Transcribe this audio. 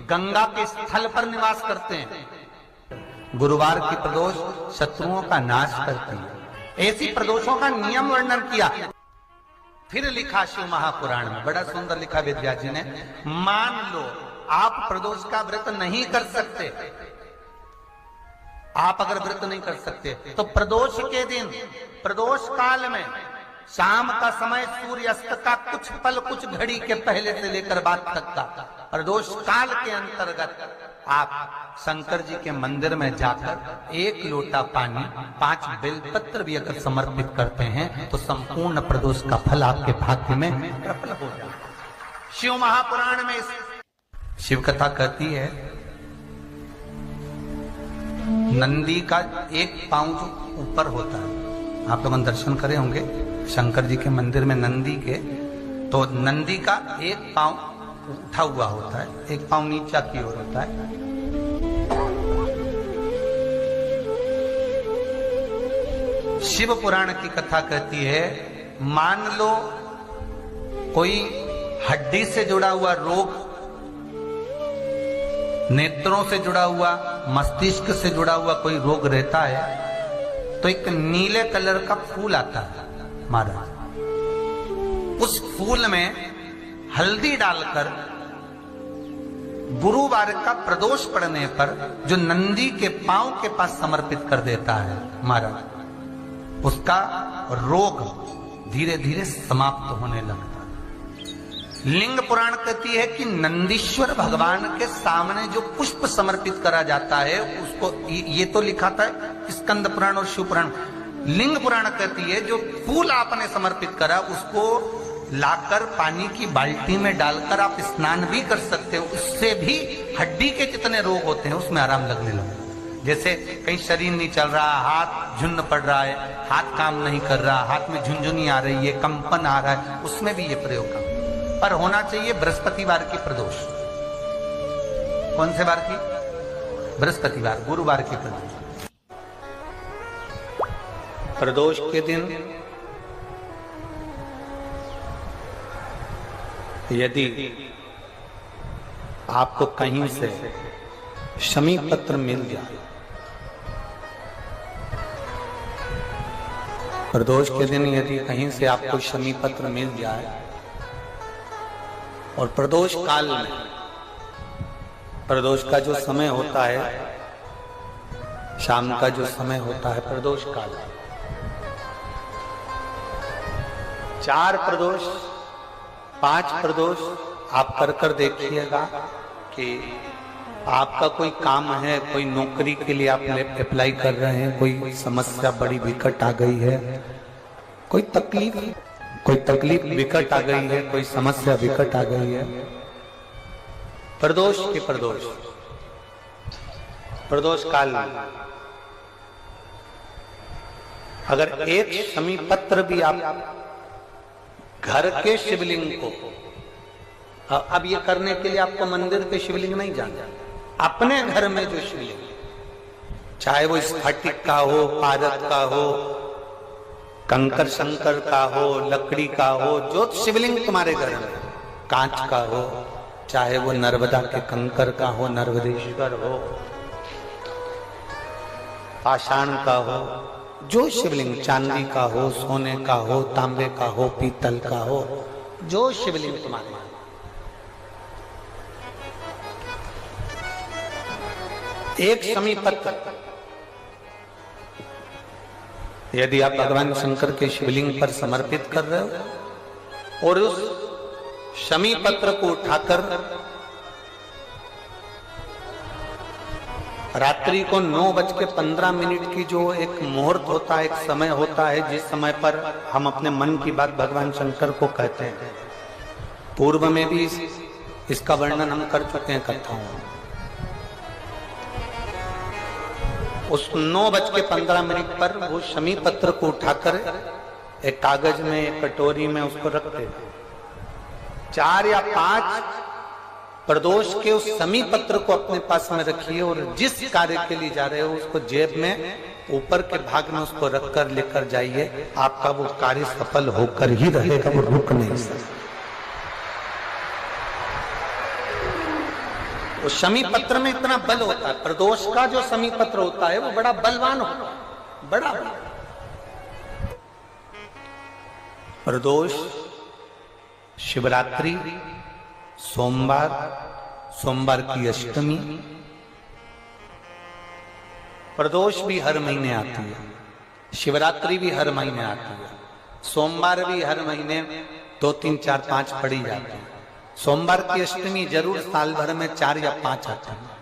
गंगा के स्थल पर निवास करते हैं। गुरुवार की प्रदोष शत्रुओं का नाश करती है। ऐसी प्रदोषों का नियम वर्णन किया। फिर लिखा शिव महापुराण में, बड़ा सुंदर लिखा वेदव्यास जी ने, मान लो आप प्रदोष का व्रत नहीं कर सकते, आप अगर व्रत नहीं कर सकते तो प्रदोष के दिन, प्रदोष काल में शाम का समय सूर्यास्त का कुछ पल, कुछ घड़ी के पहले से लेकर बाद तक का प्रदोष काल के अंतर्गत आप शंकर जी के मंदिर में जाकर 1 लोटा पानी, 5 बेलपत्र भी अगर समर्पित करते हैं तो संपूर्ण प्रदोष का फल आपके भाग्य में प्रबल हो जाए। शिव महापुराण में शिव कथा कहती है, नंदी का एक पांव जो ऊपर होता है, आप लोग दर्शन करे होंगे शंकर जी के मंदिर में नंदी के, तो नंदी का एक पांव उठा हुआ होता है, एक पांव नीचा की ओर होता है। शिव पुराण की कथा कहती है, मान लो कोई हड्डी से जुड़ा हुआ रोग, नेत्रों से जुड़ा हुआ, मस्तिष्क से जुड़ा हुआ कोई रोग रहता है, तो एक नीले कलर का फूल आता है महाराज, उस फूल में हल्दी डालकर गुरुवार का प्रदोष पड़ने पर जो नंदी के पांव के पास समर्पित कर देता है महाराज, उसका रोग धीरे धीरे समाप्त होने लगता है। लिंग पुराण कहती है कि नंदीश्वर भगवान के सामने जो पुष्प समर्पित करा जाता है उसको, ये तो लिखा था स्कंद पुराण और शिव पुराण, लिंग पुराण कहती है जो फूल आपने समर्पित करा उसको लाकर पानी की बाल्टी में डालकर आप स्नान भी कर सकते हो, उससे भी हड्डी के जितने रोग होते हैं उसमें आराम लगने लगे। जैसे कहीं शरीर नहीं चल रहा, हाथ झुन्न पड़ रहा है, हाथ काम नहीं कर रहा, हाथ में झुनझुनी आ रही है, कंपन आ रहा है, उसमें भी ये प्रयोग का, पर होना चाहिए बृहस्पतिवार की प्रदोष। कौन से बार की? बृहस्पतिवार, गुरुवार की प्रदोष। प्रदोष के दिन यदि आपको कहीं से शमी पत्र मिल जाए, प्रदोष के दिन यदि कहीं से आपको शमी पत्र मिल जाए और प्रदोष काल में, प्रदोष का जो समय होता है, शाम का जो समय होता है प्रदोष काल, 4 प्रदोष 5 प्रदोष आप कर देखिएगा कि आपका कोई काम है, कोई नौकरी के लिए आप अप्लाई कर रहे हैं, कोई समस्या बड़ी विकट आ गई है, कोई तकलीफ विकट आ गई है, कोई समस्या विकट आ गई है, प्रदोष के प्रदोष काल में अगर एक शमी पत्र भी आप घर के शिवलिंग को, अब ये करने के लिए आपको मंदिर के शिवलिंग नहीं जाना, अपने घर में जो शिवलिंग, चाहे वो स्फटिक का हो, पारद का हो, कंकर शंकर का हो, लकड़ी का हो, जो शिवलिंग तुम्हारे घर में, कांच का हो, चाहे वो नर्मदा के कंकर का हो, नर्मदेश्वर हो, पाषाण का हो, जो शिवलिंग चांदी का हो, सोने का हो, तांबे का हो, पीतल का हो, जो शिवलिंग तुम्हारे, एक शमी पत्र यदि आप भगवान शंकर के शिवलिंग पर समर्पित कर रहे हो और उस शमी पत्र को उठाकर रात्रि को 9:15 की जो एक मुहूर्त होता है, एक समय होता है, जिस समय पर हम अपने मन की बात भगवान शंकर को कहते हैं, पूर्व में भी इसका वर्णन हम कर चुके हैं कथाओं में। उस 9:15 पर वो शमी पत्र को उठाकर एक कागज में, एक कटोरी में उसको रखते हैं। 4 या 5 प्रदोष के उस शमी पत्र को अपने पास में रखिए और जिस कार्य के लिए जा रहे हो उसको जेब में ऊपर के भाग में उसको रखकर लेकर जाइए, आपका वो कार्य सफल होकर ही रहेगा, वो रुक नहीं सकता। वो शमी पत्र में इतना बल होता है, प्रदोष का जो शमी पत्र होता है वो बड़ा बलवान होता है, बड़ा प्रदोष, शिवरात्रि, सोमवार, सोमवार की अष्टमी। प्रदोष भी हर महीने आती है, शिवरात्रि भी हर महीने आती है, सोमवार भी हर महीने 2, 3, 4, 5 पड़ी जाती है। सोमवार की अष्टमी जरूर साल भर में 4 या 5 आती है।